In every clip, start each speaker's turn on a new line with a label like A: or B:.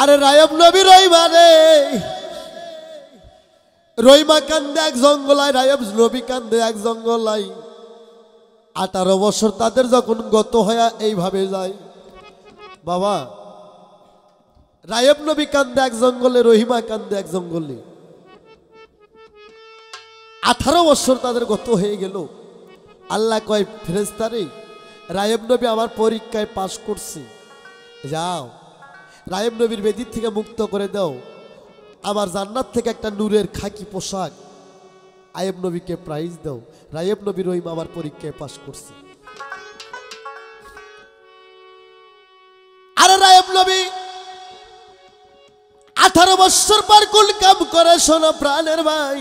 A: আরে রায়ব নবী রহিমা রে, রহিমা কান্দে এক জঙ্গলায়, রায়ব নবী কান্দে এক জঙ্গলায়। 18 বছর তাদের যখন গত হয়ে এইভাবে যায়, বাবা রায়ব নবী কান্দে এক জঙ্গলে, রহিমা কান্দে এক জঙ্গলে। 18 বছর তাদের গত হয়ে গেল। আল্লাহ কয় ফেরেশতারে, রায়ব নবী আমার পরীক্ষায় পাশ করছে, যাও রায়ব নবীর বেদির থেকে মুক্ত করে দাও, আমার জান্নাত থেকে একটা নূরের খাকি পোশাক আয়েব নবীকে প্রাইজ দাও। রায়ব নবী রহিমা আমার পরীক্ষায় পাশ করছে। আরে রায়ব নবী 18 বছর পর কুল কাম করে, শোনো প্রাণের ভাই।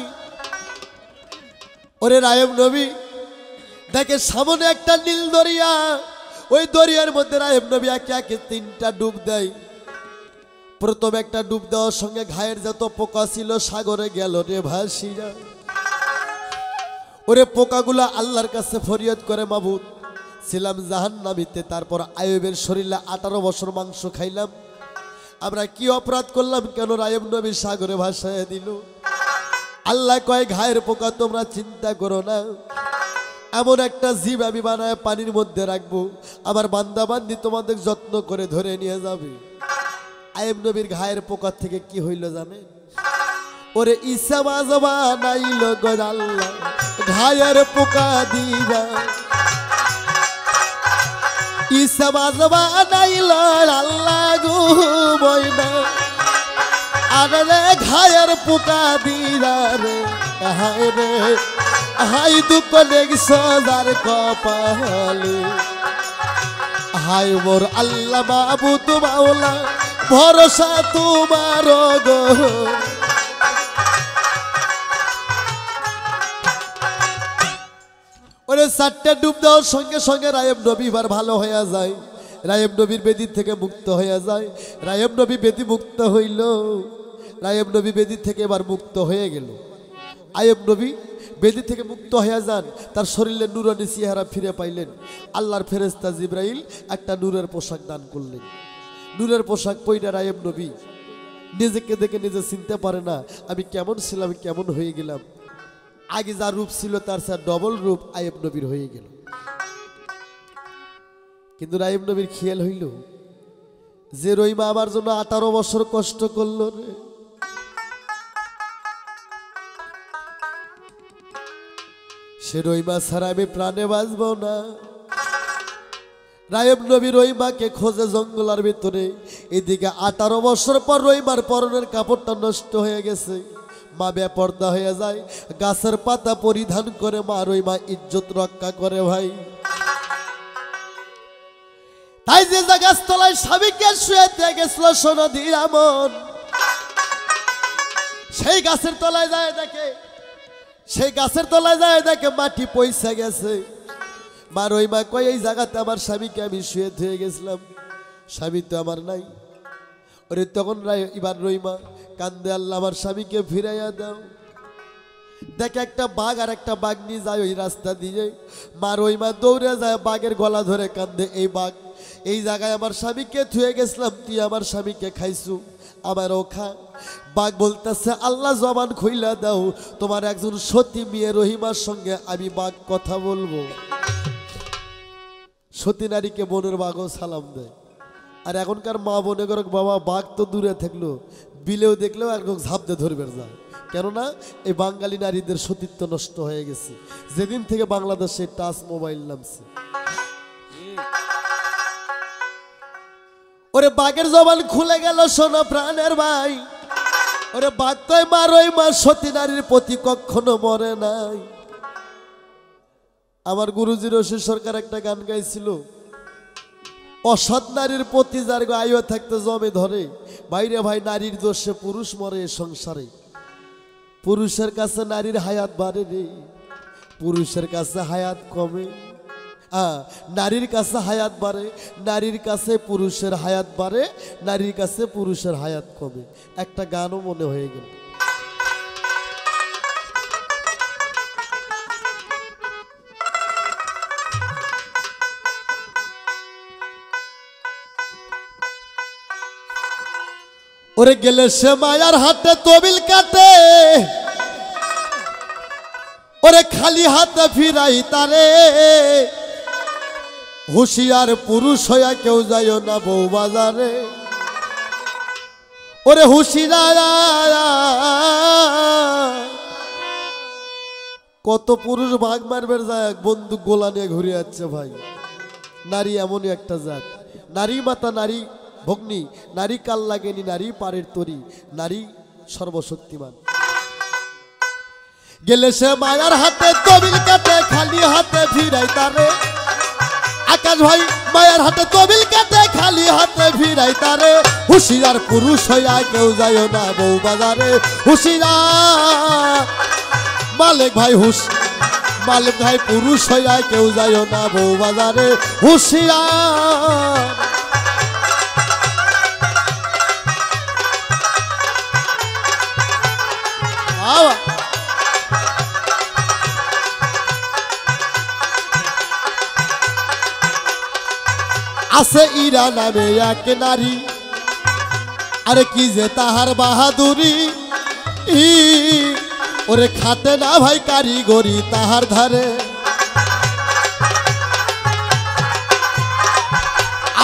A: ওরে রায়ব নবী দেখে সামনে একটা নীল দরিয়া, ওই দরিয়ার মধ্যে রায়ব নবী একে একে 3টা ডুব দেয়। প্রথম একটা ডুব দেওয়ার সঙ্গে ঘায়ের যত পোকা ছিল সাগরে গেল রে ভাসিয়া। ওরে পোকাগুলা আল্লাহর কাছে ফরিয়াদ করে, মাবুদ ছিলাম জাহান্নামীতে, তারপর আয়ুবের শরীরে 18 বছর মাংস খাইলাম, আমরা কি অপরাধ করলাম, কেন রায়ব নবী সাগরে ভাসায় দিল? আল্লাহ কয় ঘায়ের পোকা তোমরা চিন্তা করো না, এমন একটা জীব আমি বানায় পানির মধ্যে রাখবো, আমার বান্দা বান্দি তোমাদের যত্ন করে ধরে নিয়ে যাবে। আয়েব নবীর ঘায়ের পোকা থেকে কি হইল জানে? ওরে ঈসা বাজবা নাইল গো আল্লাহ ঘায়ের পোকা দিবা, ঈসা বাজবা নাইল আল্লাহ গো ময়না, আরে ঘায়ের পোকা দিরা রে, হায় রে হাই দুঃখ দেখছ যার কপালে, হাই মোর আল্লাহ মাবুদ মাওলা ভরসা তোমার গো। ওরে 4টা ডুব দেওয়ার সঙ্গে সঙ্গে রায়ব নবী এবার ভালো হয়ে যায়, রায়ব নবীর বেদি থেকে মুক্ত হয়ে যায়। রায়ব নবী বেদি মুক্ত হইল, রায়ব নবী বেদি থেকে এবার মুক্ত হয়ে গেল। আয়েব নবী বেদি থেকে মুক্ত হয়ে যান, তার শরীরে নূরানি চেহারা ফিরে পাইলেন। আল্লাহর ফেরেশতা জিবরাইল একটা নূরের পোশাক দান করলেন। নূরের পোশাক পইরা রায়ব নবী নিজেকে দেখে নিজে চিনতে পারে না, আমি কেমন ছিলাম কেমন হয়ে গেলাম। আগে যা রূপ ছিল তার স্যার ডবল রূপ আয়েব নবীর হয়ে গেল। কিন্তু রায়ব নবীর খেয়াল হইল যে রহিমা আমার জন্য 18 বছর কষ্ট করলো রে, সে রহিমা ছাড়া আমি প্রাণে বাঁচব না। রায়ব নবী রহিমাকে খোঁজে জঙ্গলের ভিতরে, এদিকে 18 বছর পর রহিমার পরনের কাপড়টা নষ্ট হয়ে গেছে, মা বেপর্দা হয়ে যায়, গাছের পাতা পরিধান করে মা রহিমা ইজ্জত রক্ষা করে ভাই। তাই যে গাছতলায় স্বামীকে শুয়ে দিয়ে গেছিল শোনো ধীরামন, সেই গাছের তলায় যায় দেখে, সেই গাছের তলায় যায় দেখে মাটি পয়সা গেছে। মা রহিমা কয় এই জায়গাতে আমার স্বামীকে আমি শুয়ে ধুয়ে গেছিলাম, স্বামী তো আমার নাই। ওরে তখন এবার রহিমা কান্দে, আল্লাহ আমার স্বামীকে ফিরাইয়া দাও। দেখে একটা বাঘ আর একটা বাঘ নিয়ে যায় ওই রাস্তা দিয়ে, মা রহিমা দৌড়ে যায়, বাঘের গলা ধরে কান্দে, এই বাঘ এই জায়গায় আমার স্বামীকে ধুয়ে গেছিলাম, তুই আমার স্বামীকে খাইছু, আমারও খা। বাঘ বলতেছে আল্লাহ জবান খুইলা দাও, তোমার একজন সতী মেয়ে রহিমার সঙ্গে আমি বাঘ কথা বলবো। সতী নারীকে বোনের বাঘও সালাম দেয়। আর এখনকার মা বোনে করক বাবা বাঘ তো দূরে থাকলো, বিলেও দেখলেও একদম ঝাঁপ দিয়ে ধরবে যায়, কেননা এই বাঙালি নারীদের সতীত্ব নষ্ট হয়ে গেছে যেদিন থেকে বাংলাদেশে টাচ মোবাইল নামছে। ওরে বাঘের জবান খুলে গেল শোনো প্রাণের ভাই। ওরে বাঘ কয় মা রহিমা সতী নারীর প্রতি কখনো মরে নাই। আমার গুরুজি রশিদ সরকার একটা গান গাইছিল, অসৎ নারীর প্রতি যার আয়ু থাকতে জমে ধরে, বাইরে ভাই নারীর দোষে পুরুষ মরে সংসারে, পুরুষের কাছে নারীর হায়াত বাড়ে রে, পুরুষের কাছে হায়াত কমে। নারীর কাছে হায়াত বাড়ে, নারীর কাছে পুরুষের হায়াত বাড়ে, নারীর কাছে পুরুষের হায়াত কমে। একটা গানও মনে হয়ে গেল। ওরে গেলে সে মায়ার হাতে তবিল কাটে, ওরে খালি হাতে ফিরাই তারে। হুঁশিয়ার পুরুষ হইয়া কেউ যাইও না বউ বাজারে। ওরে হুঁশিয়ার কত পুরুষ ভাগ মারবে যায়, বন্দুক গোলা নিয়ে ঘুরে যাচ্ছে ভাই। নারী এমনই একটা জাত, নারী মাতা, নারী ভগ্নী, নারী কাল লাগেনি, নারী পারের তরি, নারী সর্বশক্তিমান। গেলে সে মায়ার হাতে তবিল কাটে, খালি হাতে ফিরাই তারে। আকাশ ভাই মায়ের হাতে তবিল কাটে, খালি হাতে ফিরাই তারে। হুঁশিয়ার পুরুষ হইয়া কেউ যাইও না বউ বাজারে। হুঁশিয়ার মালিক ভাই মালিক ভাই পুরুষ হইয়া কেউ যাইও না বউ বাজারে। হুঁশিয়ার আছে ইরা নামে এক নারী, আরে কি যে তাহার বাহাদুরি। ওরে খাতে না ভাই কারিগরি তাহার ধারে।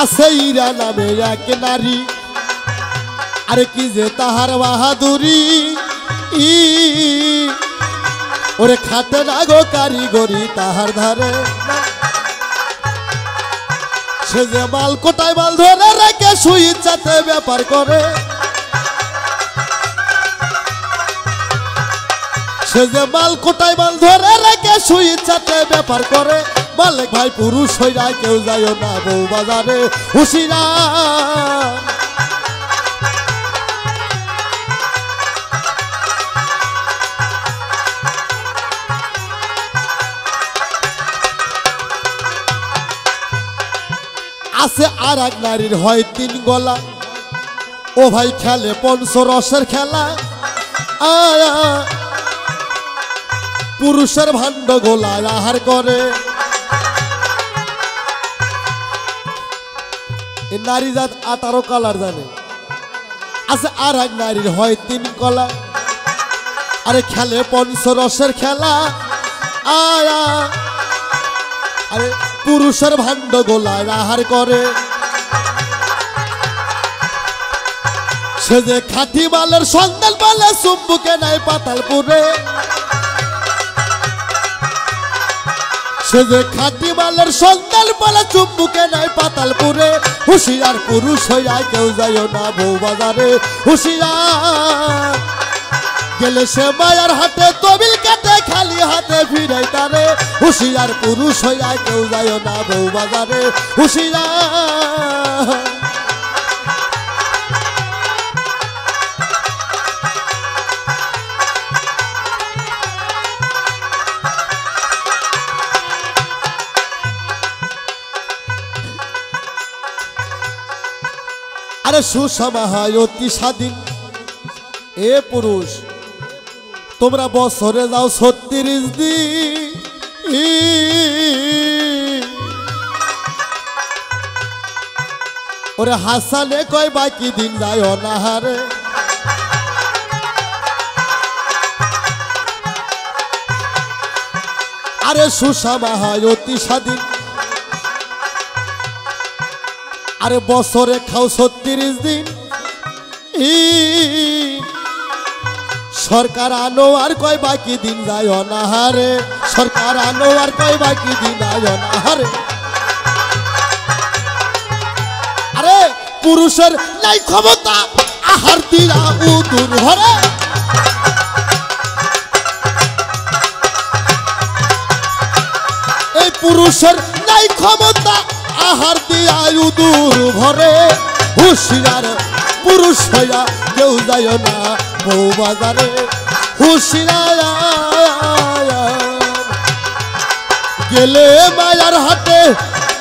A: আছে ইরা নামে এক নারী, আরে কি যে তাহার বাহাদুরি। ওরে খাতে না গো কারিগরি তাহার ধারে। সে যে মাল কোটায় মাল ধরে রেখে সুই ইচ্ছাতে ব্যাপার করে। সে যে মাল কোটায় মাল ধরে রেখে সুই ইচ্ছাতে ব্যাপার করে। মালিক ভাই পুরুষ হইয়া কেউ যাইও না বউ বাজারে। হুঁশিয়ার আছে আর এক নারীর হয় তিন গলা, ও ভাই খেলে পঞ্চরসের খেলা। পুরুষের ভাণ্ড গোলায় আহার করে। এই নারী জাত 18 কালার জানে। আছে আর এক নারীর হয় তিন গলা, আরে খেলে পঞ্চরসের খেলা। আরে পুরুষের ভাণ্ড গোলায় আহার করে। সে যে খাঁটি মালের সন্ধান পালে চুম্বুকে নাই পাতালপুরে। সে যে খাঁটি মালের সন্ধান পালে চুম্বুকে নাই পাতালপুরে। হুঁশিয়ার পুরুষ হইয়া কেউ যাইও না বউ বাজারে। হুঁশিয়ার গেলে সে মায়ার হাতে তবিল কাটে, খালি হাতে ফিরাই তারে। হুঁশিয়ার পুরুষ হইয়া কেউ যাইও না বউ বাজারে। হুঁশিয়ার আরে সুসমাহায় অতি স্বাধীন। এ পুরুষ তোমরা বছরে যাও 36 দিন। ওরে হাসানে কয় বাকি দিন যায় অনাহারে। আরে সুসমাহায় অতি স্বাধীন, আরে বছরে খাও 36 দিন। সরকার আনো আর কয় বাকি দিন যায় অনাহারে। সরকার আনো আর কয় বাকি দিন যায় অনাহারে। আরে পুরুষের নাই ক্ষমতা আহার দিয়া উদুর ভরে। এই পুরুষের নাই ক্ষমতা আহার দিয়া উদুর ভরে। হুঁশিয়ার পুরুষ হইয়া কেউ যাইও না বউ বাজারে। হুঁশিয়ার গেলে মায়ার হাতে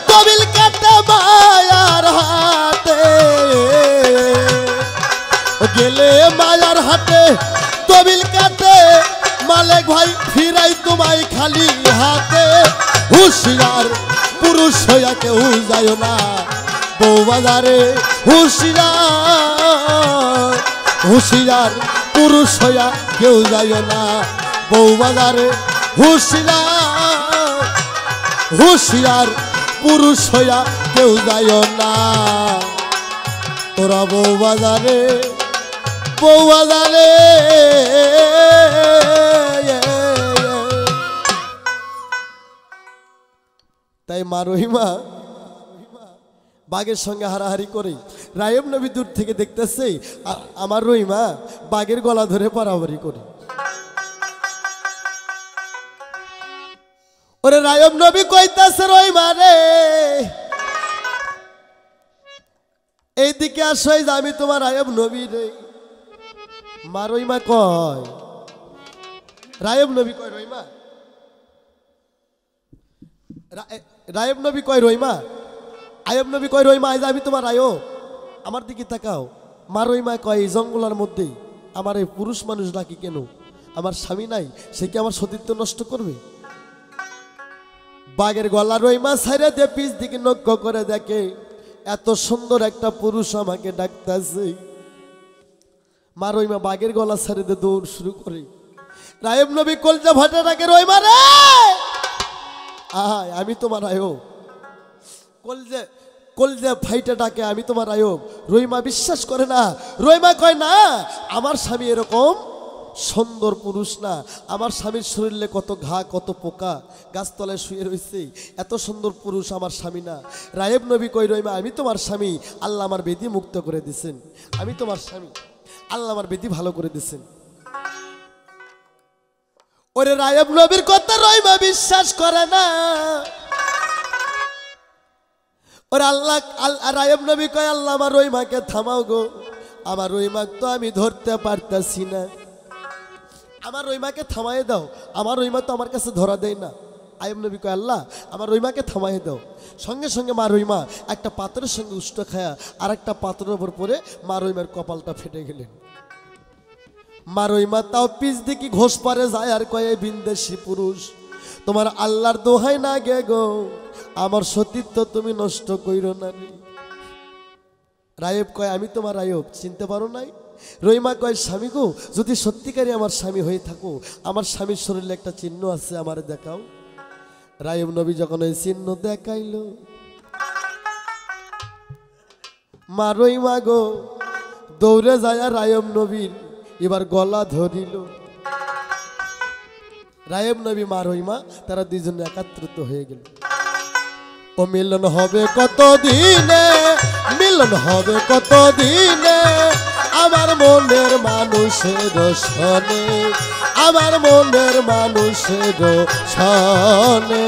A: তবিল কাটে, মায়ার হাতে গেলে মায়ার হাতে তবিল কাটে। মালিক ভাই ফিরাই তোমায় খালি হাতে। হুঁশিয়ার পুরুষ হইয়া কেউ যাইও না বউ বাজারে। হুঁশিয়ার হুঁশিয়ার পুরুষ হইয়া কেউ যায় না বউ বাজারে হুঁশিয়ার হুঁশিয়ার পুরুষ হইয়া কেউ যায় না তোরা বউ বাজারে তাই মা রহিমা বাঘের সঙ্গে হারাহারি করে রায়ব নবী দূর থেকে দেখতেছে আমার রহিমা বাঘের গলা ধরে পারাপারি করে ওরে রায়ব নবী কইতাছে রহিমা রে এইদিকে আসো যে আমি তোমার রায়ব নবী রে মা রহিমা কয় রায়ব নবী কয় রহিমা রায়ব নবী কয় রহিমা আয়ব নবী কয় রহিমা আজ আমি তোমার আয়ব আমার দিকে তাকাও মা রহিমা কয় এই জঙ্গলের মধ্যেই আমার এই পুরুষ মানুষ ডাকি কেন আমার স্বামী নাই সে কি আমার সতীত্ব নষ্ট করবে বাঘের গলা রহিমা ছাইরে দিয়ে পিছ দিকে লক্ষ্য করে দেখে এত সুন্দর একটা পুরুষ আমাকে ডাকতেছে মা রহিমা বাঘের গলা ছাড়ে দিয়ে দৌড় শুরু করে রায়ব নবী কলজা ফাটা ডাকে রহিমা রে আয় আমি তোমার আয়ব কলজে ফাইটা ডাকে আমি তোমার আয়ব রহিমা বিশ্বাস করে না রহিমা কয় না আমার স্বামী এরকম সুন্দর পুরুষ না আমার স্বামীর শরীরে কত ঘা কত পোকা গাছতলায় শুয়ে রয়েছে এত সুন্দর পুরুষ আমার স্বামী না রায়ব নবী কয় রহিমা আমি তোমার স্বামী আল্লাহ আমার বেদি মুক্ত করে দিয়েছেন আমি তোমার স্বামী আল্লাহ আমার বেদি ভালো করে দিয়েছেন ওরে রায়ব নবীর কথা রহিমা বিশ্বাস করে না ওরে আল্লাহ রায়ব নবী কয় আল্লাহ আমার রহিমাকে থামাও গো আমার রহিমাকে তো আমি ধরতে পারতাছি না আমার রহিমাকে থামাই দাও আমার রহিমা তো আমার কাছে ধরা দেয় না আয়ব নবী কয় আল্লাহ আমার রহিমাকে থামাই দাও সঙ্গে সঙ্গে মা রহিমা একটা পাত্রের সঙ্গে উষ্ট খায়া আর একটা পাত্রের উপর পরে মা রহিমার কপালটা ফেটে গেলেন মা রহিমা তাও পিছ দিকে ঘোষ পারে যায় আর কয় বিন্দেশি পুরুষ তোমার আল্লাহর দোহাই না গে গো আমার সতীত্ব তুমি নষ্ট কইরো না রায়ব কয় আমি তোমার রায়ব চিনতে পারো নাই রহিমা কয় স্বামী গো যদি সত্যিকারই আমার স্বামী হয়ে থাকো আমার স্বামীর শরীরে একটা চিহ্ন আছে আমার দেখাও রায়ব নবী যখন ওই চিহ্ন দেখাইল মা রহিমা গো দৌড়ে যায় রায়ব নবীর এবার গলা ধরিল রায়ব নবী মা রহিমা তারা দুইজনে একাত্রিত হয়ে গেল ও মিলন হবে কত দিনে মিলন হবে কত দিনে আমার মনের মানুষের সনে আমার মনের মানুষের সনে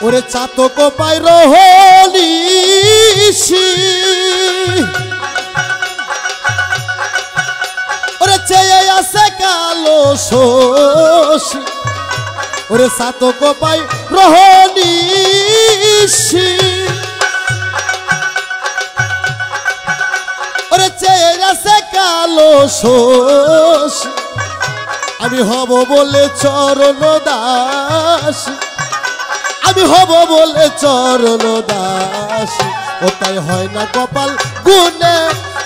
A: ওরে চাতক পাইর হলিসি ওরে চেয়ে আছে কালো শোষী ওরে চাতক পাই রহনিসি ওরে চেয়ে আছে কালো শোষী আমি হব বলে চরণ দাস আমি হব বলে চরণ দাস ও তাই হয় না কপাল গুনে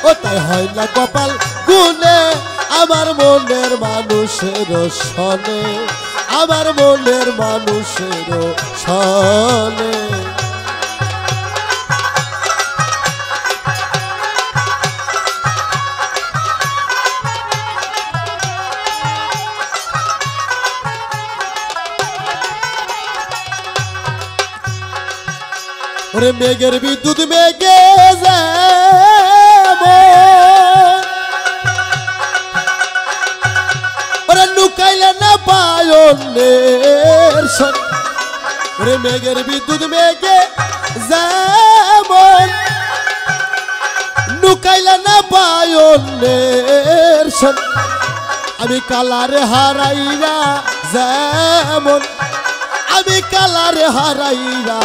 A: ও তাই হয় না কপাল গুনে আমার মনের মানুষের সনে আমার মনের মানুষের সনে ওরে মেঘের বিদ্যুৎ মেঘে ওরে লুকাইলে না পায়নের সন ওরে মেঘের বিদ্যুৎ মেঘে যেমন লুকাইলে না পায়নের সন আমি কালারে হারাইরা যেমন আমি কালারে হারাইরা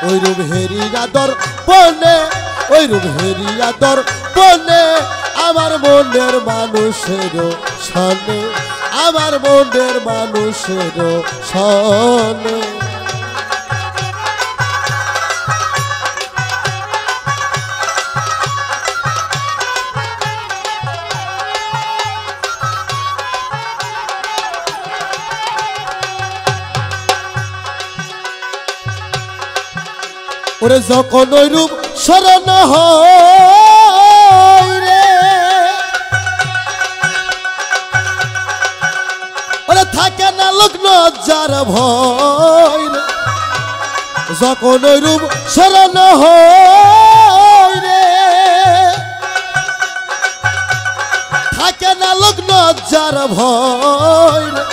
A: ওই রূপ হেরিয়া দর বনে ওই রূপ হেরিয়া দর বনে আমার মনের মানুষের সনে, আমার মনের মানুষের সনে। ওরে যখন ওই রূপ স্মরণ হয় রে, ওরে থাকে না লগ্ন যার ভয় রে, যখন ওই রূপ স্মরণ হয় রে, থাকে না লগ্ন যার ভয় রে।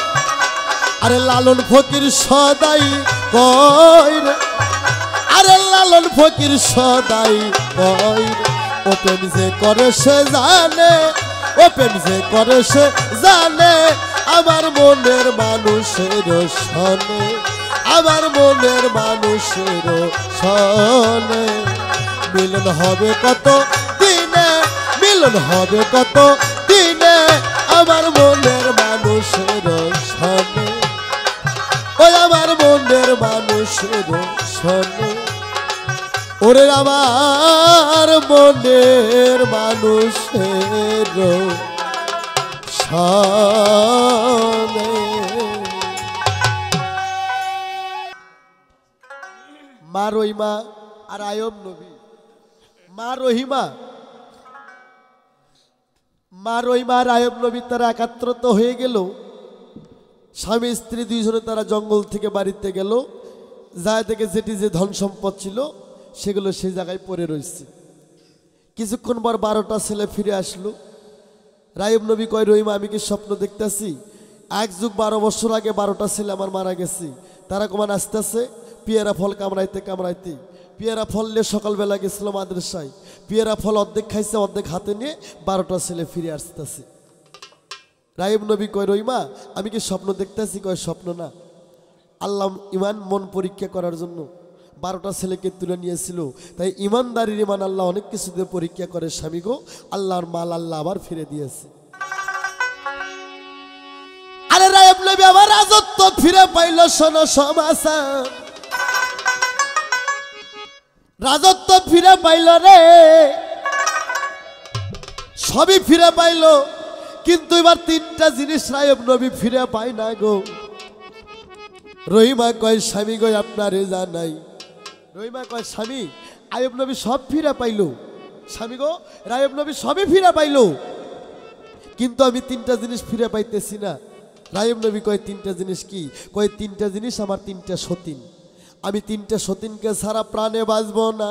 A: আরে লালন ফকির সদাই কয় রে, আরে লালন ফকির সদাই কয় রে, ও প্রেম যে করে সে জানে, ও প্রেম যে করে সে জানে, আমার মনের মানুষের সনে, আমার মনের মানুষের সনে। মিলন হবে কত দিনে, মিলন হবে কত দিনে, আমার মনের মানুষের সনে, ওই আমার মনের মানুষের সনে। ওরে আমার মনের মানুষের সনে। মা রহিমা আর আয়ব নবী, মা রহিমা, মা রহিমা আর আয়ব নবী তারা একাত্রত হয়ে গেল। স্বামী স্ত্রী দুইজনে তারা জঙ্গল থেকে বাড়িতে গেল, যায় থেকে যেটি যে ধন সম্পদ ছিল সেগুলো সেই জায়গায় পড়ে রয়েছে। কিছুক্ষণ পর 12টা ছেলে ফিরে আসলো। রায়ব নবী কয়, রহিমা আমি কি স্বপ্ন দেখতেছি? 1 যুগ 12 বছর আগে 12টা ছেলে আমার মারা গেছে, তারা কমান আসতেছে পেয়ারা ফল কামড়াইতে কামড়াইতে। পেয়ারা ফল নিয়ে সকালবেলা গেছিল মাদ্রাসায়, পেয়ারা ফল অর্ধেক খাইছে, অর্ধেক হাতে নিয়ে 12টা ছেলে ফিরে আসতেছে। রায়ব নবী কয়, রহিমা আমি কি স্বপ্ন দেখতেছি? কয় স্বপ্ন না, আল্লাহ ইমান মন পরীক্ষা করার জন্য 12টা ছেলেকে তুলে নিয়েছিল, তাই ইমানদারির ইমান আল্লাহ অনেক কিছুতে পরীক্ষা করে। স্বামী গো, আল্লাহর মাল আল্লাহ আবার ফিরে দিয়েছে। আরে রায়ব নবী আবার রাজত্ব ফিরে পাইল, শোনো সমাচার, রাজত্ব ফিরে পাইল রে, সবই ফিরে পাইল, কিন্তু এবার 3টা জিনিস রায়ব নবী ফিরে পায় না গো। রহিমা কয়, স্বামী গো আপনারে জানাই। রহিমা কয়, স্বামী আয়ব নবী সব ফিরে পাইল, স্বামী গো রায়ব নবী সবই ফিরে পাইল, কিন্তু আমি 3টা জিনিস ফিরে পাইতেছি না। রায়ব নবী কয়, 3টা জিনিস কি? কয় 3টা জিনিস আমার 3টা সতীন, আমি 3টা সতীনকে ছাড়া প্রাণে বাঁচব না।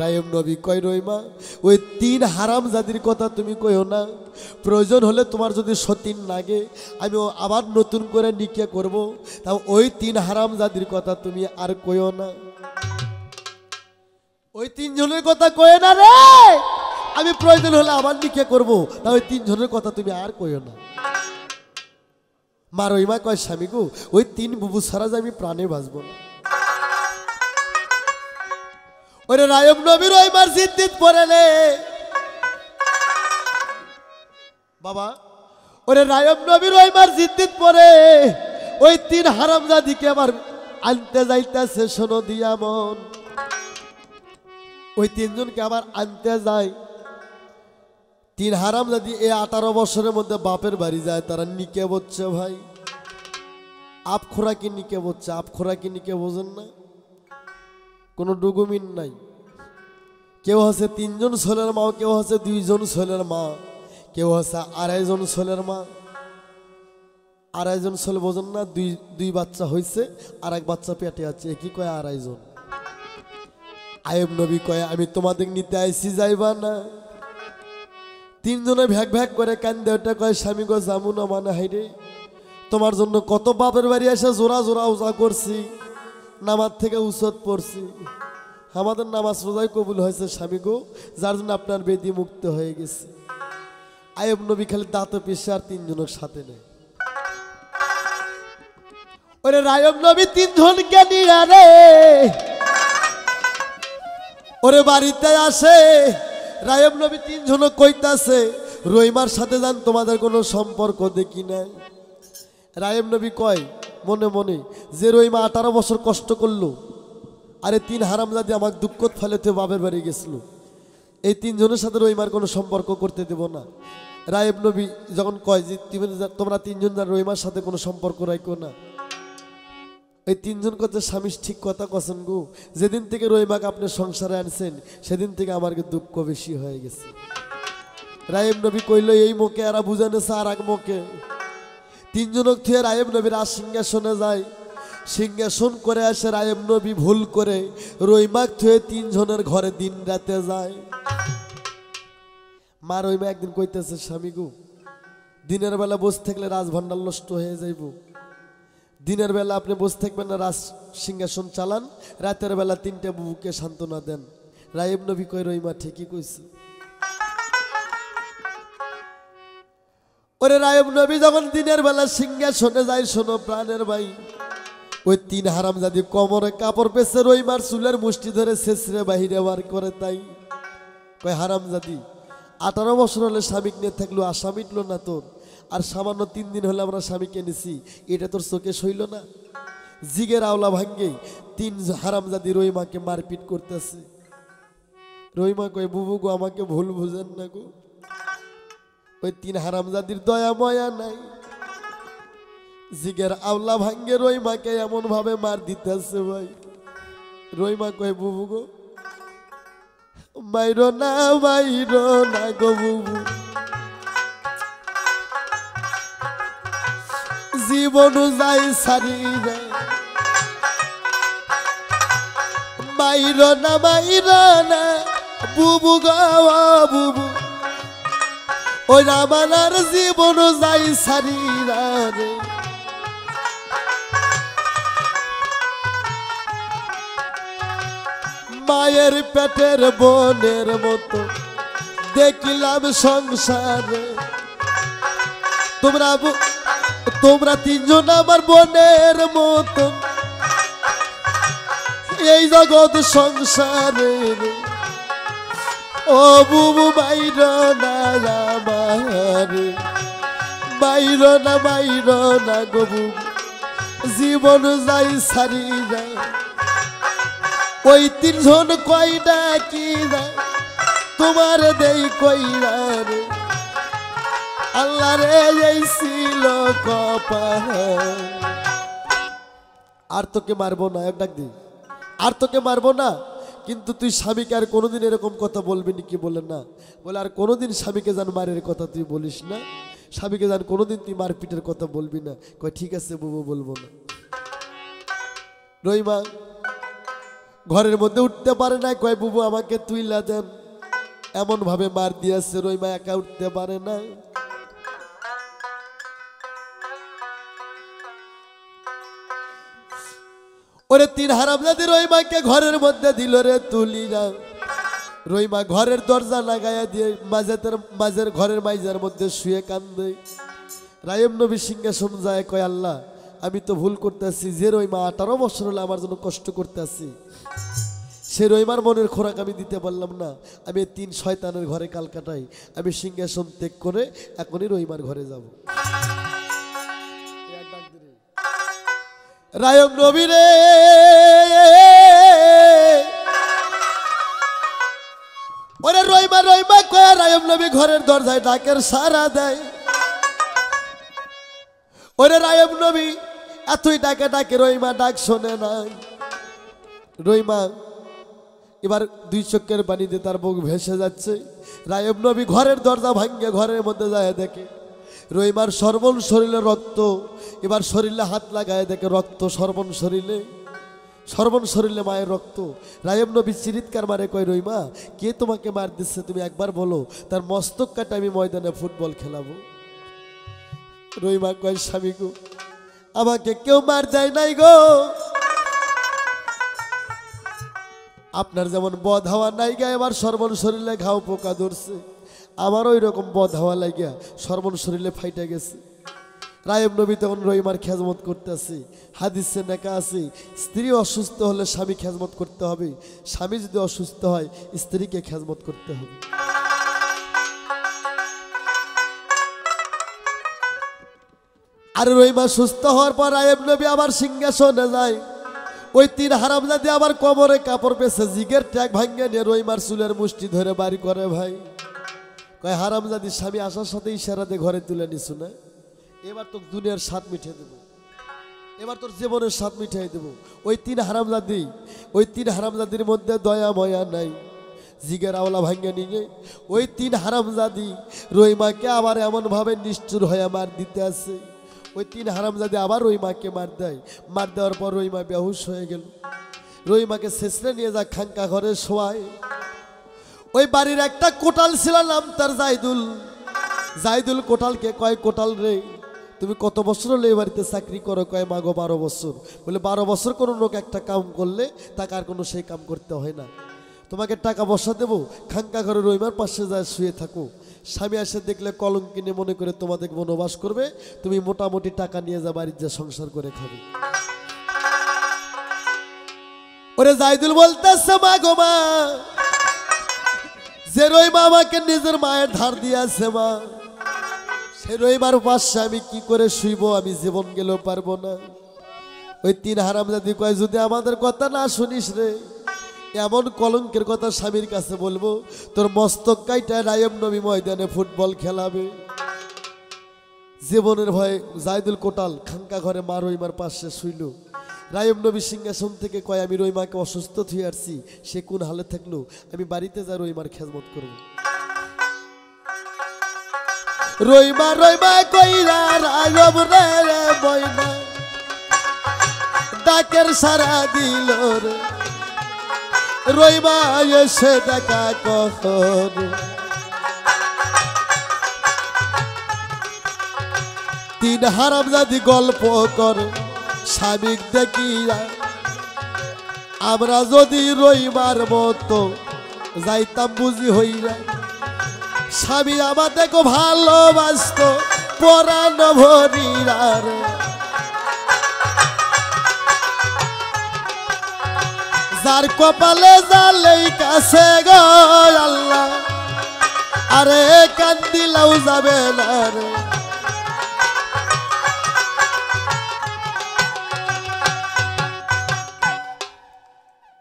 A: রায়ব নবী কয়, রহিমা ওই 3 হারাম জাতির কথা তুমি কইও না, প্রয়োজন হলে তোমার যদি সতীন লাগে আমি আবার নতুন করে নিকে করব, তাও ওই 3 হারাম জাতির কথা তুমি আর কইও না। ওই 3 জনের কথা কয়ে না রে, আমি প্রয়োজন হলে আবার নিকে করব, তা ওই 3 জনের কথা তুমি আর কইও না। মা রহিমা কয়, স্বামী গো ওই 3 বুবু ছাড়া যে আমি প্রাণে বাঁচব না। ওরে রায়ব নবী রহিমার জিদ্দিত পড়ে নে বাবা, ওরে রায়ব নবী রহিমার জিদ্দিত পড়ে ওই 3 হারামজাদিকে আবার আনতে যাইতেছে। শোনো দিয়া মন, ওই 3 জনকে আবার আনতে যায়। 3 হারামজাদি এই 18 বছরের মধ্যে বাপের বাড়ি যায়, তারা নিকে বলছে ভাই, আপ খোরাকি নিকে বলছে। আপ খোরাকি নিকে বোঝেন না, কোনো ডকুমেন্ট নাই। কেউ আছে 3 জন ছেলের মা, কেউ আছে 2 জন ছেলের মা, কেউ আছে 2.5 জন ছেলের মা। 2.5 জন ছেলে বোঝেন না, 2 বাচ্চা হয়েছে আর 1 বাচ্চা পেটে আছে, কি কয় 2.5 জন। আয়ব নবী কয়, আমি তোমাদের নিতে আইসি, যাইবা না? 3 জনে ভ্যাক ভ্যাক করে কান্দে, ওটা কয়, স্বামী গো যাবো না, মানে হাইরে তোমার জন্য কত বাপের বাড়ি এসে জোড়া জোড়া উজা করছি, নামাজ থেকে উসত পড়ছি, আমাদের নামাজ রোজাই কবুল হয়েছে স্বামী গো, যার জন্য আপনার বেদি মুক্ত হয়ে গেছে। আয়ব নবী খালি দাঁত পিসে আর 3 জনের সাথে নেই। ওরে রায়ব নবী 3 জনকে নিয়ে রে ওরে বাড়িতে আসে রায়েব নবী তিনজন কইতাছে রহিমার সাথে যান তোমাদের কোনো সম্পর্ক দেখি না। রায়েব নবী কয় মনে মনে যে রহিমা 18 বছর কষ্ট করলো, আরে 3 হারামজাদি আমাকে দুঃখত ফেলেতে বাপের বাড়ি গেছিল, এই তিনজনের সাথে রহিমার কোনো সম্পর্ক করতে দেব না। রায়েব নবী যখন কয় যে তোমরা তিনজন যান রহিমার সাথে কোনো সম্পর্ক রাখো না, এই তিনজন কথা স্বামী ঠিক কথা কছেন গো, যেদিন থেকে রহিমাকে আপনি সংসারে আনছেন সেদিন থেকে আমার দুঃখ বেশি হয়ে গেছে। রায়েব নবী কইল এই মুখে এরা বুঝানেছে আর এক মুখে। তিনজনক থুয়ে রায়েব নবীর আর সিংহাসনে যায়, সিংহাসন করে আসে রায়েব নবী ভুল করে রহিমাক থুয়ে তিনজনের ঘরে দিন রাতে যায়। মা রহিমা একদিন কইতেছে স্বামী গো, দিনের বেলা বসে থাকলে রাজভান্ডার নষ্ট হয়ে যাইব, দিনের বেলা আপনি বসে থাকবেন না, রাজ সিংহাসন চালান, রাতের বেলা 3টে বুবুকে সান্ত্বনা দেন। রায়েব নবী কই রহিমা ঠিকই কইছে। ওরে রায়েব নবী যখন দিনের বেলা সিংহাসনে যায়, শোনো প্রাণের ভাই, ওই 3 হারামজাদি কোমরে কাপড় পেছে রহিমার চুলের মুষ্টি ধরে শেষরে বাহিরে বার করে। তাই কয় হারামজাদি 18 বছর হলে স্বামীকে নিয়ে থাকলো, আশা মিটলো না তোর, আর সামান্য 3 দিন হলে আমরা স্বামীকে নিছি, এটা তোর চোখে সইল না? জিগের আওলা ভাঙ্গে 3 হারামজাদি রহিমাকে মারপিট করতেছে। রহিমা কয় বুবু গো আমাকে ভুল বুঝেন না গো, ওই 3 হারামজাদির দয়া ময়া নাই, জিগের আওলা ভাঙ্গে রহিমাকে এমন ভাবে মার দিতেছে ভাই। রহিমা কয় বুবু গো মাইরো না গো বুবু, জীবন যাই সারি রে, মাইরো না বুবু গো বুবু, ওই রামানার জীবন যাই সারি রে। মায়ের পেটের বোনের মতো দেখলাম সংসারে, তোমরা তিনজন আমার বোনের মতো এই জগৎ সংসারে। ও বুবু মাইর না আমারে, মাইর না গো বুবু, জীবন যাই সারি যায়। ওই 3 জন কইনা কি না তোমার দেই কইরা রে, আল্লাহ রে এই ছিল কপাল। আর তোকে মারবো না, এক ডাক দি, আর তোকে মারবো না, কিন্তু তুই স্বামীকে আর কোনোদিন এরকম কথা বলবি না। কি বলে না বলে আর কোনোদিন স্বামীকে জান মারের কথা তুই বলিস না, স্বামীকে জান কোনোদিন তুই মারপিটের কথা বলবি না। কয় ঠিক আছে বুবু বলবো না। রহিমা ঘরের মধ্যে উঠতে পারে না, কয় বুবু আমাকে তুইলা দেন, এমন ভাবে মার দিয়েছে রহিমা একা উঠতে পারে না। ওরে 3 হারামজাদি রহিমাকে ঘরের মধ্যে দিল রে তুলিরা। রহিমা ঘরের দরজা লাগাইয়া দিয়ে মাঝের ঘরের মাইজার মধ্যে শুয়ে কান্দে। রায়েব নবী সিংহাসন যায়, কয় আল্লাহ আমি তো ভুল করতেছি, যে রহিমা 18 বছর হলে আমার জন্য কষ্ট করতেছি, সে রহিমার মনের খোরাক আমি দিতে পারলাম না, আমি 3 শয়তানের ঘরে কাল কাটাই, আমি সিংহাসন ত্যাগ করে এখনই রহিমার ঘরে যাব। রায়েব নবী রে ওরে রহিমা কয় রায়েব নবী ঘরের দরজায় ডাকের সাড়া দেয়। ওরে রায়েব নবী এতই ডাকে রহিমা ডাক শোনে না। রহিমা এবার 2 চোখের পানিতে তার বুক ভেসে যাচ্ছে। রায়েব নবী ঘরের দরজা ভাঙ্গে ঘরের মধ্যে যায়, দেখে রহিমার সর্বন শরীরে রক্ত। এবার শরীরে হাত লাগায় দেখে রক্ত সর্বন শরীরে মায়ের রক্ত। রায়েব নবী চিৎকার মারে, কয় রহিমা কে তোমাকে মার দিচ্ছে, তুমি একবার বলো, তার মস্তক কাটে আমি ময়দানে ফুটবল খেলাবো। রহিমা কয় স্বামী গো আমাকে কেউ মার দেয় নাই গো, আপনার যেমন বদ হাওয়া নাই গা, এবার সর্বন শরীরে ঘাও পোকা ধরছে, আমার ওই রকম বদ হাওয়া লাগিয়া সর্বন শরীরে ফাইটা গেছে। রায়েব নবী তখন রহিমার খেজমত করতেছে। হাদিসে নেকা আছে, স্ত্রী অসুস্থ হলে স্বামী খেজমত করতে হবে, স্বামী যদি অসুস্থ হয় স্ত্রীকে খেজমত করতে হবে। আর রহিমা সুস্থ হওয়ার পর রায়েব নবী আবার সিংহাসনে যায়। ওই 3 হারামজাদি আবার কোমরে কাপড় পেছে জিগের ট্যাগ ভাঙ্গে নিয়ে রহিমার চুলের মুষ্টি ধরে বাড়ি করে। ভাই কয় হারামজাদি স্বামী আসার সাথে ইশারাতে ঘরে তুলে নিছু না, এবার তো দুনিয়ার স্বাদ মিঠিয়ে দেবো, এবার তোর জীবনের স্বাদ মিঠিয়ে দেবো। ওই 3 হারামজাদির মধ্যে দয়া ময়া নাই, জিগের আওলা ভাঙ্গে নিয়ে ওই 3 হারামজাদি রহিমাকে আবার এমনভাবে নিষ্ঠুর হয়ে মার দিতে আছে। ওই 3 হারামজাদি আবার রহিমাকে মার দেয়। মার দেওয়ার পর রহিমা বেহুশ হয়ে গেল। রহিমাকে শেষরে নিয়ে যা খাঙ্কা ঘরে শোয়ায়। ওই বাড়ির একটা কোটাল ছিল, নাম তার জাইদুল। কোটালকে কয়, কোটাল রে তুমি কত বছর হলো এই বাড়িতে চাকরি করো? কয় মাগো 12 বছর। বলে 12 বছর কোনো লোক একটা কাম করলে তাকে আর কোনো সেই কাম করতে হয় না, তোমাকে টাকা বসা দেবো, খাঙ্কা ঘরে রহিমার পাশে যায় শুয়ে থাকো, স্বামী এসে দেখলে কলঙ্ক কিনে মনে করে তোমাদের বনবাস করবে, তুমি মোটামুটি টাকা নিয়ে যা বাড়ির যা সংসার করে খাবে। ওরে জাইদুল বলতেছে, মা গো মা, যে রহিমা আমাকে নিজের মায়ের ধার দিয়েছে মা, সে রহিমার পাশে আমি কি করে শুইব? আমি জীবন গেলেও পারবো না। ওই 3 হারামজাদি কয়, যদি আমাদের কথা না শুনিস রে, এমন কলঙ্কের কথা স্বামীর কাছে বলবো, তোর মস্তক কাইটায় রায়েব নবী ময়দানে ফুটবল খেলাবে। জীবনের ভয়ে জাইদুল কোটাল খাঙ্কা ঘরে মা রহিমার পাশে শুইল। রায়েব নবী সিংহাসন থেকে কয়, আমি রহিমাকে অসুস্থ থুয়ে আসছি, সে কোন হালে থাকলো, আমি বাড়িতে যা রহিমার খেজমত করবো। রহিমা কইরা রায়ব রে বইনা ডাকের সারা দিল রে, রহিমা এসে দেখা কখন। 3 হারামজাদি গল্প করে স্বামী দেখিয়া, আমরা যদি রহিমার মতো যাইতাম বুঝি হইয়া, স্বামী আমাদেরকে ভালোবাসত পরাণ ভরিয়া রে। যার কপালে জালেই কাছে গো আল্লাহ, আরে কান্দিলাও যাবে না রে।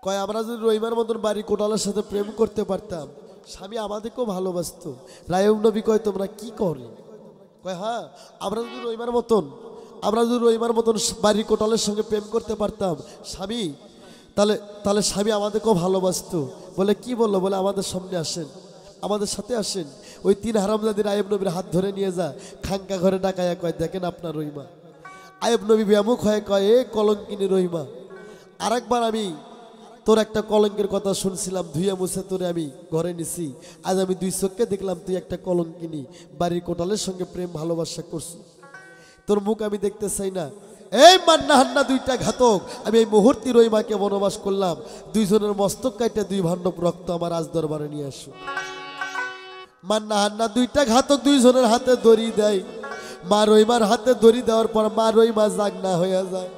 A: কয়, আমরা যদি রহিমার মতন বাড়ি কোটালের সাথে প্রেম করতে পারতাম, স্বামী আমাদেরকেও ভালোবাসতো। রায়েব নবী কয়, তোমরা কি করে? কয়, হ্যাঁ, আমরা যদি রহিমার মতন বাড়ি কোটালের সঙ্গে প্রেম করতে পারতাম, স্বামী তাহলে স্বামী আমাদেরকেও ভালোবাসতো। বলে কি বললো? বলে আমাদের সামনে আসেন, আমাদের সাথে আসেন। ওই 3 হারামজাদি রায়েব নবীর হাত ধরে নিয়ে যা খাঙ্কা ঘরে ডাকাইয়া কয়, দেখেন আপনার রহিমা। আয়েব নবী ব্যামুখ হয়ে কয়, এ কলঙ্কিনী রহিমা, আরেকবার আমি তোর একটা কলঙ্কের কথা শুনছিলাম, ধুইয়া মুছে তোরে আমি ঘরে নিছি, আজ আমি 2 চোখে দেখলাম তুই একটা কলঙ্কিনী বাড়ির কোটালের সঙ্গে প্রেম ভালোবাসা করছি, তোর মুখ আমি দেখতে চাই না। এই মান্না হান্না 2টা ঘাতক, আমি এই মুহূর্তে রহিমাকে বনবাস করলাম, 2 জনের মস্তক কাইটা 2 ভাণ্ডব রক্ত আমার রাজ দরবারে নিয়ে আসো। মান্না হান্না 2টা ঘাতক 2 জনের হাতে দড়ি দেয়। মা রহিমার হাতে দড়ি দেওয়ার পর মা রহিমা জাগনা হয়ে যায়।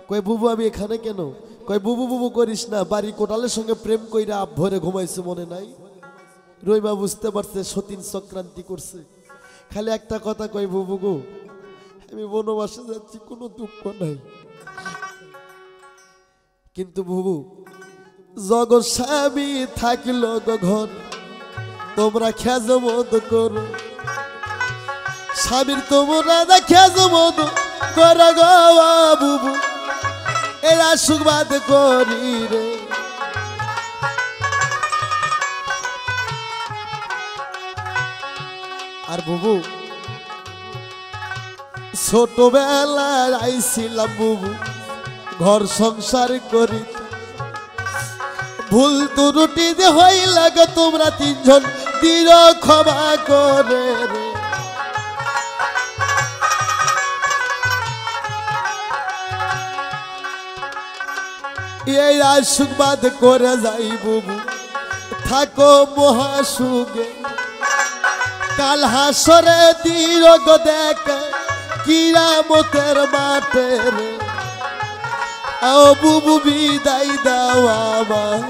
A: কই, বুবু আমি এখানে কেন? কয়, বুবু করিস না, বাড়ি কোটালের সঙ্গে প্রেম কইরা আপ ভরে ঘুমাইছে মনে নাই? রহিমা বুঝতে পারছে সতীন চক্রান্তি করছে। খালি একটা কথা কই, বুবু গো, আমি বনবাসে যাচ্ছি, কোনো দুঃখ নাই, কিন্তু বুবু জগৎ স্বামী থাকিল ঘর, তোমরা খেজমত করো, স্বামীর তোমরা খেজমত করো গো বুবু, এরা সুবাদ করি রে। আর বুবু ছোটবেলায় আইছিলাম বুবু ঘর সংসার করি, ভুল ত্রুটি যে হইলা গো তোমরা 3 জন দিল ক্ষমা করে রে। এই আশীর্বাদ করে যাই বুবু, থাকো মহাসুগে, কাল হাসরে দিরগ দেখে কিয়ামতের মাঠে রে ও বুবু বিদায় দাও আমার।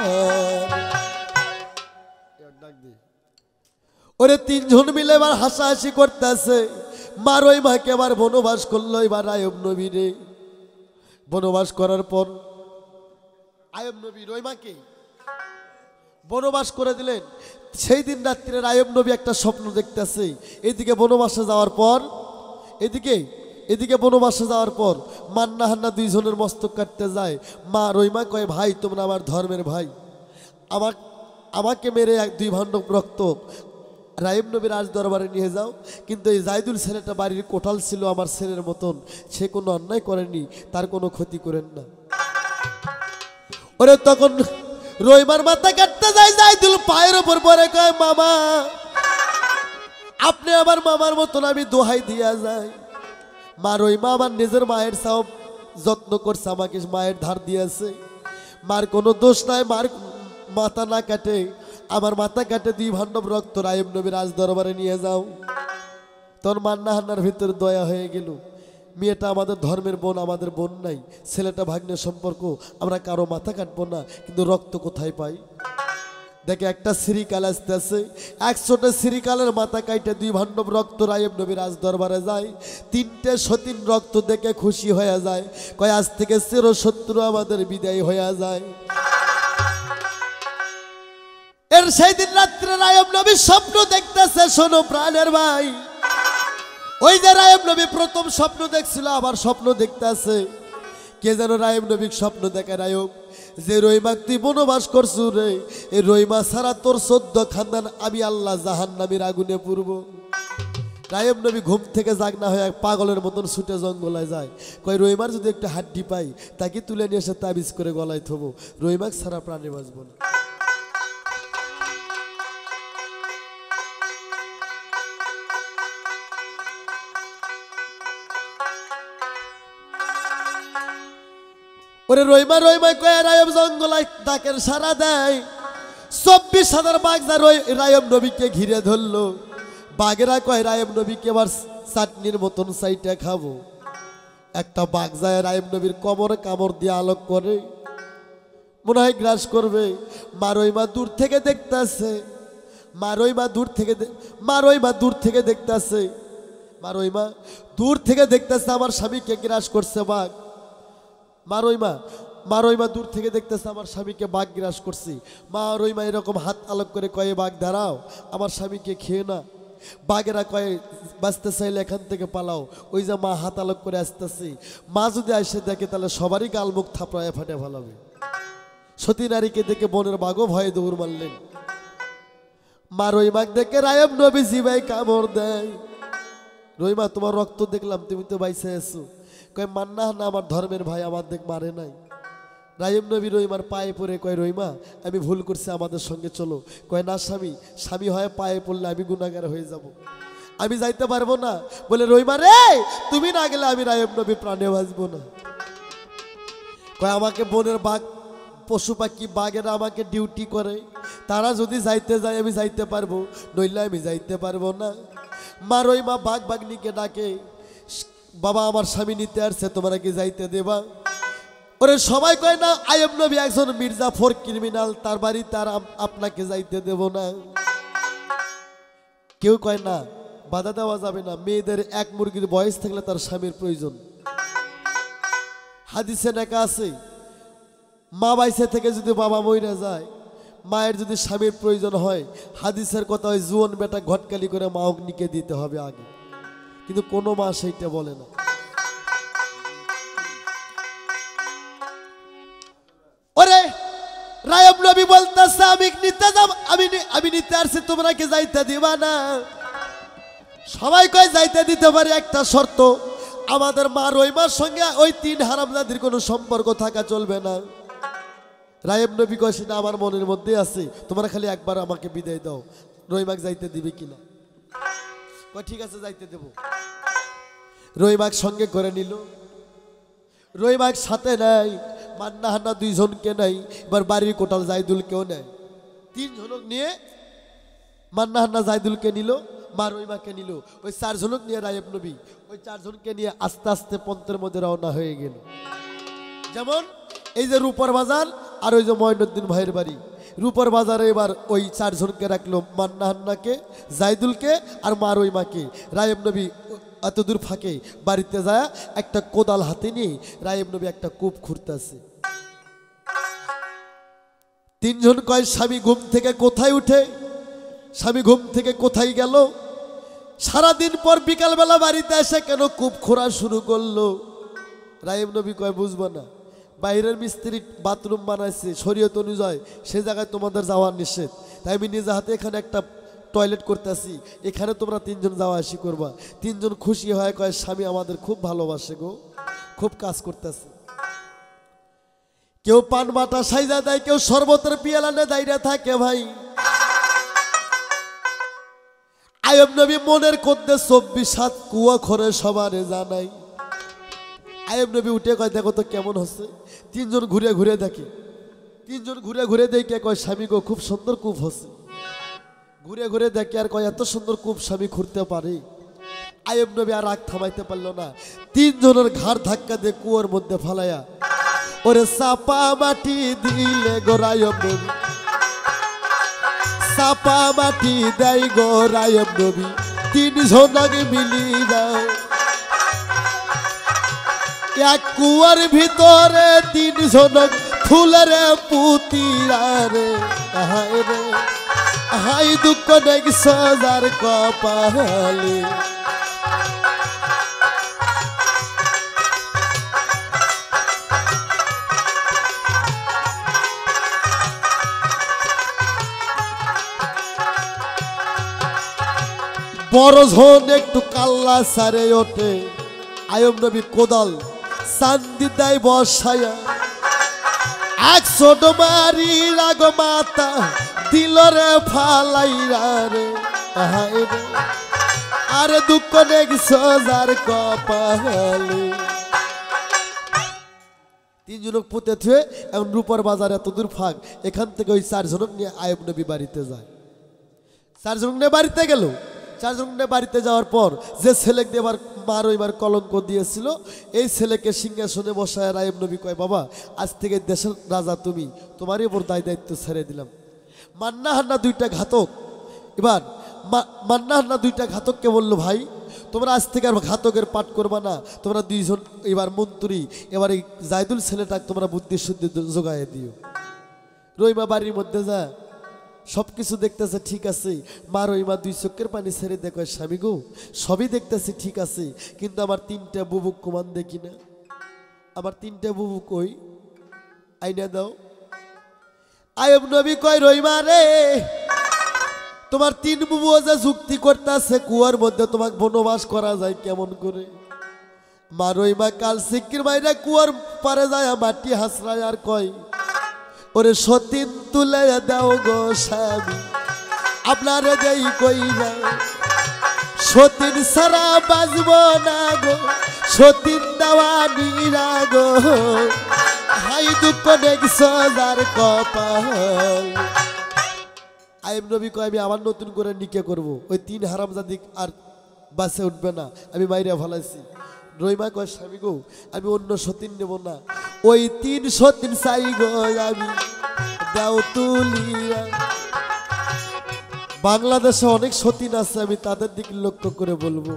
A: ওরে তিনজন মিলে এবার হাসাহাসি করতেছে। মার ওই মাকে আবার বনবাস করলো এবার আয়ব নবী রে। বনবাস করার পর আয়ব নবী ওই মাকে বনবাস করে দিলেন। সেই দিন রাত্রে আয়ব নবী একটা স্বপ্ন দেখতেছে। এদিকে বনবাসে যাওয়ার পর এদিকে বনবাসে যাওয়ার পর মান্না হান্না দুইজনের মস্তক কাটতে যায়। মা রইমা কয় ভাই তোমরা আমার ধর্মের ভাই, আমাকে মেরে এক দুই ভাণ্ড রক্ত রায়ব নবীর রাজ দরবারে নিয়ে যাও। কিন্তু এই জাইদুল ছেলেটা বাড়ির কোঠাল ছিল আমার ছেলের মতন, সে কোনো অন্যায় করেনি, তার কোনো ক্ষতি করেন না। ওরে তখন রইমার মাথা কাটতে যায় জাইদুল পায়ের ওপর পরে কয় মামা আপনি আমার মামার মতন, আমি দোহাই দিয়া যাই। মা রইমা আমার নিজের মায়ের সাও যত্ন করছে, আমাকে মায়ের ধার দিয়েছে। মার কোনো দোষ নাই, মার মাথা না কাটে, আমার মাথা কাটে দুই ভাণ্ডব রক্ত রায়ব নবীর রাজ দরবারে নিয়ে যাও। তোর মান্না হান্নার ভিতরে দয়া হয়ে গেল, মেয়েটা আমাদের ধর্মের বোন, আমাদের বোন নাই, ছেলেটা ভাগ্নের সম্পর্ক, আমরা কারো মাথা কাটবো না, কিন্তু রক্ত কোথায় পাই? দেখে একটা শ্রীকাল আসতেছে, 100টা শ্রীকালের মাথা কাইটে দুই ভাণ্ডব রক্ত রায়ব নবীর রাজ দরবারে যায়। 3টে সতীন রক্ত দেখে খুশি হয়ে যায়, কয় আজ থেকে চিরশত্রু আমাদের বিদায় হয়ে যায়। এর সেই দিন রাত্রে রায়ব নবী স্বপ্ন দেখতেছে। শোনো প্রাণের ভাই, ওই যে রায়ব নবী প্রথম স্বপ্ন দেখছিল আবার স্বপ্ন দেখতেছে। কে যেন রায়ব নবী স্বপ্ন দেখে, রায়ব যে রইমা তুই বনবাস করছু রে, এই রইমা ছাড়া তোর 14 খানদান আমি আল্লাহ জাহান্নামের আগুনে পুরব। রায়ব নবী ঘুম থেকে জাগনা হয়ে পাগলের মতন ছুটে জঙ্গলায় যায়। কয় রইমার যদি একটা হাড্ডি পাই তাকে তুলে নিয়ে এসে তাবিজ করে গলায় থবো, রইমাক ছাড়া প্রাণে বাঁচব না। ওরে রইমা কয় রায়ব জঙ্গলায় ডাকের সারা দেয়। 24,000 বাঘ যা রায়ব নবীকে ঘিরে ধরলো। বাঘেরা কয় রায়ব নবীকে এবার চাটনির মতন সাইটে খাবো। একটা বাঘ যায় রায়ব নবীর কোমরে কামড় দিয়ে আলোক করে, মনে হয় গ্রাস করবে। মা রইমা দূর থেকে দেখতেছে, মা রইমা দূর থেকে দেখতেছে আমার স্বামীকে গ্রাস করছে বাঘ। মা রইমা দূর থেকে দেখতেছে আমার স্বামীকে বাঘ গ্রাস করছি। মা রইমা এরকম হাত আলোক করে কয়ে বাঘ দাঁড়াও, আমার স্বামীকে খেয়ে না। বাঘেরা কয়ে বাঁচতে চাইলে এখান থেকে পালাও। ওই যে মা হাত আলোক করে আসতেছি, মা যদি আসে দেখে তাহলে সবারই গাল মুখ থাপড়ায় ফাটে ফেলাবে। সতী নারীকে দেখে বনের বাঘও ভয়ে দৌড় মারলেন। মা রইমাক দেখে রায়ব নবী জিবাই কামড় দেয়। রইমা তোমার রক্ত দেখলাম, তুমি তো বাইসে আছো। কয় মান্না না আমার ধর্মের ভাই, আমার দেখ মারে নাই। রায়ব নবী রইমার পায়ে পড়ে কয় রইমা আমি ভুল করছি, আমাদের সঙ্গে চলো। কয় না স্বামী হয় পায়ে পড়লে আমি গুনাহগার হয়ে যাব, আমি যাইতে পারবো না। বলে রইমা রে তুমি না গেলে আমি রায়ব নবী প্রাণে বাঁচবো না। কয় আমাকে বনের বাঘ পশু পাখি বাঘেরা আমাকে ডিউটি করে, তারা যদি যাইতে যায় আমি যাইতে পারবো, নইলে আমি যাইতে পারবো না। মা রইমা বাঘ বাঘনিকে ডাকে, বাবা আমার স্বামী নিতে আসছে, তোমরা কি যাইতে দেবা? ওরে সবাই কয় না আয়ব নবী একজন মির্জাফর ক্রিমিনাল, তার বাড়ি, তার আপনাকে যাইতে দেব না। কেউ কয় না বাধা দেওয়া যাবে না, মেয়েদের এক মুরগির বয়স থাকলে তার স্বামীর প্রয়োজন। হাদিসে লেখা আছে মা বাইসে থেকে যদি বাবা মইরা যায়, মায়ের যদি স্বামীর প্রয়োজন হয়, হাদিসের কথা হয় জুয়ন বেটা ঘটকালি করে মা অগ্নিকে দিতে হবে আগে, কিন্তু কোনো মা সেইটা বলে না। ওরে রায়ব নবী বলতেছে আমি নিতে আসছি, তোমরা কি যাইতে দিবা না? সবাই কয় যাইতে দিতে পারে, একটা শর্ত, আমাদের মা রইমার সঙ্গে ওই 3 হারামজাদির কোনো সম্পর্ক থাকা চলবে না। রায়ব নবী কয় সেটা আমার মনের মধ্যে আছে, তোমরা খালি একবার আমাকে বিদায় দাও, রইমাক যাইতে দিবে কিনা? কয় ঠিক আছে যাইতে দেব। রইমাক সঙ্গে করে নিল, রইমাক সাথে নেয়, মান্না হান্না 2 জনকে নেয়, এবার বাড়ির কোটাল জাইদুলকেও নেয়। 3 জনক নিয়ে মান্না হান্না জাইদুলকে নিল, মা রহিমাকে নিল। ওই 4 জনক নিয়ে রায়েব নবী ওই 4 জনকে নিয়ে আস্তে আস্তে পন্থের মধ্যে রওনা হয়ে গেল। যেমন এই যে রূপার বাজার আর ওই যে মঈনুদ্দিন ভাইয়ের বাড়ি, রূপার বাজারে এবার ওই 4 জনকে রাখলো, মান্না হান্নাকে, জাইদুলকে আর মা রহিমাকে। রায়েব নবী এত দূর ফাঁকে বাড়িতে যায় একটা কোদাল হাতে নিয়ে রায়েব নবী একটা কূপ খুঁড়তেছে। 3 জন কয় স্বামী ঘুম থেকে কোথায় উঠে, স্বামী ঘুম থেকে কোথায় গেল, সারাদিন পর বিকালবেলা বাড়িতে এসে কেন কূপ খোঁড়া শুরু করলো? রায়েব নবী কয় বুঝবো না, বাইরের মিস্ত্রি বাথরুম বানাইছে শরীয়ত অনুযায়ী, সে জায়গায় তোমাদের যাওয়ার নিষেধ, তাই আমি নিজে হাতে এখানে একটা টয়লেট করতেছি, এখানে তোমরা 3 জন যাওয়া আসি করবা। 3 জন খুশি হয়, কয় স্বামী আমাদের খুব ভালোবাসে গো, খুব কাজ করতেছে। কেউ পান বাটা সাইজা দেয়, কেউ শরবতের পিয়ালানে দাইরা থাকে। ভাই আইয়ুব নবী মনের মধ্যে 24/7 কুয়া খরে সবারে জানাই। আইয়ুব নবী উঠে কয় দেখো তো কেমন হচ্ছে। 3 জন ঘুরে ঘুরে দেখে, 3 জন ঘুরে ঘুরে দেখে কয় স্বামী গো খুব সুন্দর কূপ হচ্ছে। ঘুরে ঘুরে দেখে আর কয় এত সুন্দর কূপ স্বামী খুঁড়তে পারে। আইয়ুব নবী আর রাগ থামাইতে পারলো না, 3 জনের ঘাড় ধাক্কা দিয়ে কুয়োর মধ্যে ফালাইয়া ওরে চাপা মাটি দিলে গো রায়েব নবী, চাপা মাটি দেয় গো রায়েব নবী। 3 জনাকে মিলি যাও এক কুয়ার ভিতরে, 3 জনক ফুলের পুতিরা রে। হায় রে হাই দুঃখ দেখ সাজার কপালে, বড় ঝন একটু কাল্লা সারে ওঠে। আইয়ুব নবী কোদাল চান্দি দেয় বসায়া, 100 মারি রাগ মাতা দিল রে ফালাইরা রে। হায় রে আরে দুঃখ নেক সজার কপালে। 3 জনক পুঁতে থুয়ে এখন রূপার বাজার এত দূর ফাঁক, এখান থেকে ওই 4 জনক নিয়ে আইয়ুব নবী বাড়িতে যায়। 4 জনক নিয়ে বাড়িতে গেল। 4 জনক নিয়ে বাড়িতে যাওয়ার পর যে ছেলেকে এবার মা রহিমার কলঙ্ক দিয়েছিল, এই ছেলেকে সিংহাসনে বসায় রায়েব নবী কয় বাবা আজ থেকে দেশের রাজা তুমি, তোমারই উপর দায়িত্ব ছেড়ে দিলাম। মান্না হান্না 2টা ঘাতক, এবার মান্না হান্না 2টা ঘাতককে বললো ভাই তোমরা আজ থেকে আর ঘাতকের পাঠ করবা না, তোমরা 2 জন এবার মন্ত্রী, এবার এই জাইদুল ছেলেটা তোমরা বুদ্ধি শুদ্ধি জোগায় দিও। রহিমা বাড়ির মধ্যে যা সব কিছু দেখতেছে ঠিক আছে, মা রহিমা 2 চোখের পানি ছেড়ে দেখো স্বামী গো সবই দেখতেছি ঠিক আছে, কিন্তু আমার 3টা বুবুক কুমান দেখি না, আমার 3টা বুবু কই আইনা দাও। আইয়ুব নবী কয় রহিমা রে তোমার 3 বুবু যে যুক্তি করতেছে কুয়ার মধ্যে তোমাকে বনবাস করা যায় কেমন করে। মা রহিমা কাল সিকির মাইরা কুয়ার পারে যায় মাটি হাসরায় আর কয় ওরে সতীন তুলে দাও গো স্বামী আপনারে দেই কই না, সতীন সারা বাজব না গো, সতীন দেওয়ানি না গো, হাই দুঃখ নেক সজার কপাল। আইয়ুব নবী কয় আমি আবার নতুন করে নিকে করব, ওই 3 হারামজাদি আর বাসে উঠবে না, আমি মাইরা ফেলাইছি। রহিমা কয় স্বামী গো আমি অন্য সতীন নেব না, ওই 3 সতীন চাই গো আমি দাও তুলিয়া। বাংলাদেশে অনেক সতীন আছে, আমি তাদের দিকে লক্ষ্য করে বলবো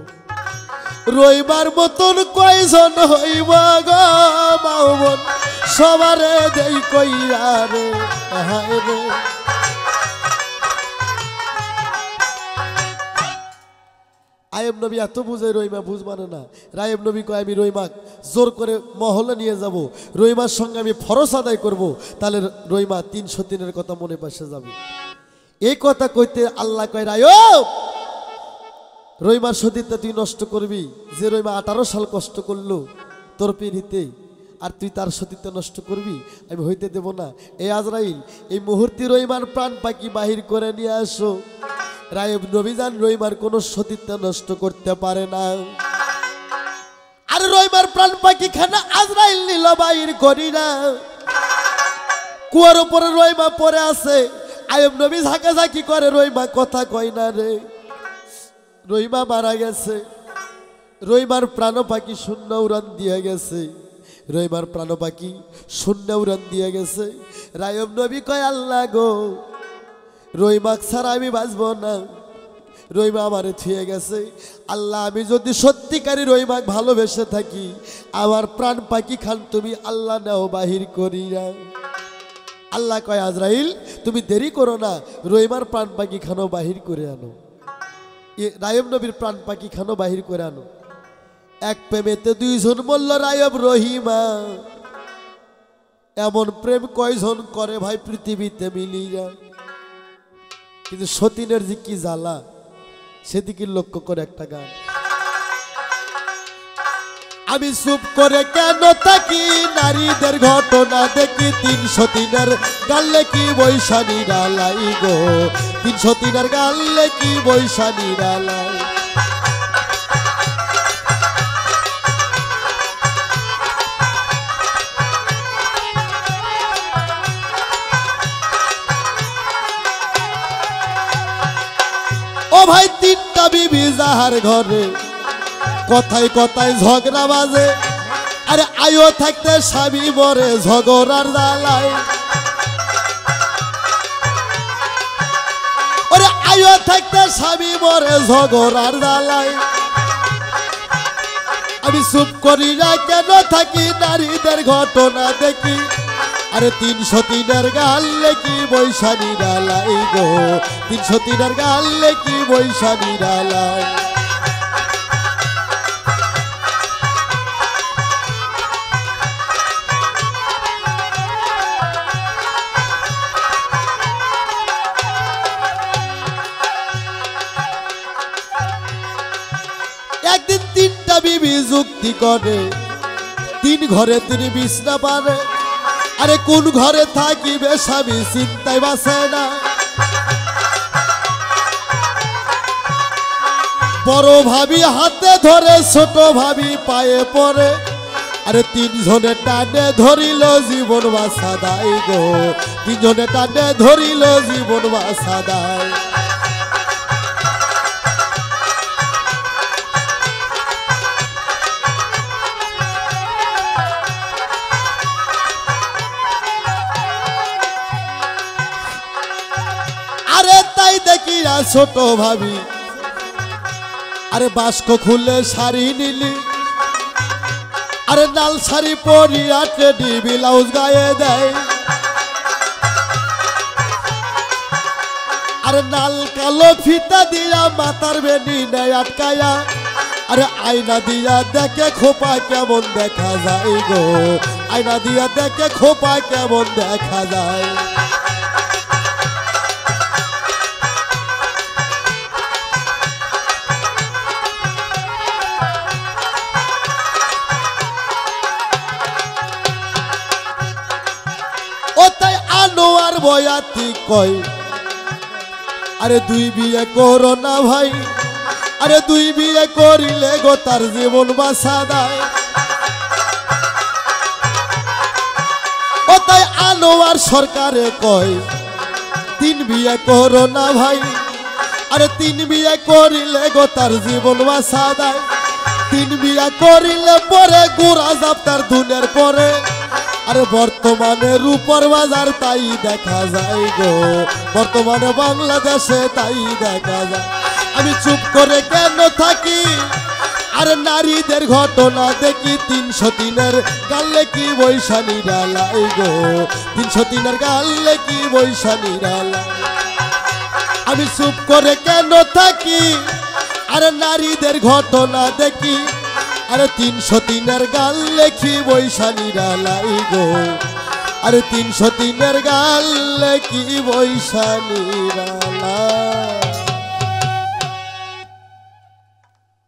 A: রহিমার মতন কয়জন হইব গো মাওবন সবারে দেই কইরা রে। হায় রে আইয়ুব নবী এত বুঝে রহিমা বুঝ মানে না। রায়েব নবী কয় আমি রহিমা জোর করে মহলে নিয়ে যাব, রহিমার সঙ্গে আমি ফরজ আদায় করব, তাহলে রহিমা 3 সতীনের কথা মনে পাশে যাবে। এই কথা কইতে আল্লাহ কয় রায়ব রহিমার সতীনটা তুই নষ্ট করবি, যে রহিমা 18 সাল কষ্ট করলো তোর পিড়িতে, আর তুই তার সতীত্ব নষ্ট করবি, আমি হইতে দেব না। এই আজরাইল এই মুহূর্তে রহিমার প্রাণ পাখি বাহির করে নিয়ে আসো। রায়েব নবী জান রহিমার কোন সতীত্ব নষ্ট করতে পারে না। আর রহিমার প্রাণ পাখি খানা আজরাইল নিল বাহির করি না। কুয়ার উপরে রহিমা পড়ে আছে, আইয়ুব নবী ঝাঁকাঝাঁকি করে, রহিমা কথা কয় না রে। রহিমা মারা গেছে, রহিমার প্রাণ পাখি শূন্য উড়ান দিয়ে গেছে, রহিমার প্রাণ পাখি শূন্য উড়ান দিয়ে গেছে। রায়ব নবী কয় আল্লাহ গো, রহিমাক ছাড়া আমি বাঁচব না, রহিমা আমারে থুয়ে গেছে। আল্লাহ আমি যদি সত্যিকারী রহিমাক ভালোবেসে থাকি, আমার প্রাণ পাখি খান তুমি আল্লাহ নাও বাহির করি না। আল্লাহ কয় আজরাইল তুমি দেরি করো না, রহিমার প্রাণ পাখি খানো বাহির করে আনো, রায়ব নবীর প্রাণ পাখি খানো বাহির করে আনো। এক প্রেমেতে দুইজন বলল রায়ব রহিমা, এমন প্রেম কয়জন করে ভাই পৃথিবীতে মিলিয়া। কিন্তু সতীনের যে কি জ্বালা সেদিকে লক্ষ্য করে একটা গান। আমি চুপ করে কেন থাকি, নারীদের ঘটনা দেখি, 303-এর গালে কি বৈশানী ডালাই গো, 303-এর গালে কি বৈশানী ডালাই। ও ভাই 3টা বিবি যাহার ঘরে, কথায় কথায় ঝগড়া বাজে, আরে আয়ো থাকতে স্বামী মরে ঝগড়ার জ্বালায়। ওরে আয়ো থাকতে স্বামী মরে ঝগড়ার জ্বালায়। আমি চুপ করি না কেন থাকি, নারীদের ঘটনা দেখি, আরে 303-এর গালে কি বৈশানী ডালাই গো, 303-এর গালে কি বৈশানী ডালাই। একদিন 3টা বিবি যুক্তি করে, 3 ঘরে 3 বিছনা পারে, আরে কোন ঘরে থাকিবে স্বামী চিন্তায় বাসে না। বড় ভাবি হাতে ধরে, ছোট ভাবি পায়ে পড়ে, আরে 3 জনে টানে ধরিল জীবন বাঁচা দায় গো, 3 জনে টানে ধরিল জীবন বাঁচা দায়। আরে তাই দেখি না ছোট ভাবি, আরে বাস্ক খুলে শাড়ি নিলি, আরে লাল শাড়ি পরিয়া টেডি ব্লাউজ গায়ে দেয়, আরে লাল কালো ফিতা দিয়া মাথার বেনি নেয় আটকায়া, আরে আয়না দিয়া দেখে খোপা কেমন দেখা যায় গো, আয়না দিয়া দেখে খোপা কেমন দেখা যায়। আর বয়াতি কয় আরে 2 বিয়ে করো না ভাই, আরে 2 বিয়ে করিলে গো তার জীবন বাঁচা দেয়। ও তাই আনোয়ার সরকারে কয় 3 বিয়ে করো না ভাই, আরে 3 বিয়ে করিলে গো তার জীবন বাঁচা দেয়। 3 বিয়ে করিলে পরে গোড়া জাপতার ধুনের পরে, আরে বর্তমানে রূপর বাজার তাই দেখা যায় গো, বর্তমানে বাংলাদেশে তাই দেখা যায়। আমি চুপ করে কেন থাকি, আরে নারীদের ঘটনা দেখি, 303-এর গালে কি বৈশানী ডালাই গো, 303-এর গালে কি বৈশানী ডালাই। আমি চুপ করে কেন থাকি, আরে নারীদের ঘটনা দেখি, আরে 303-এর গালে কি বৈশানী ডালাই গো, আরে 303-এর গালে কি বৈশানী ডালাই।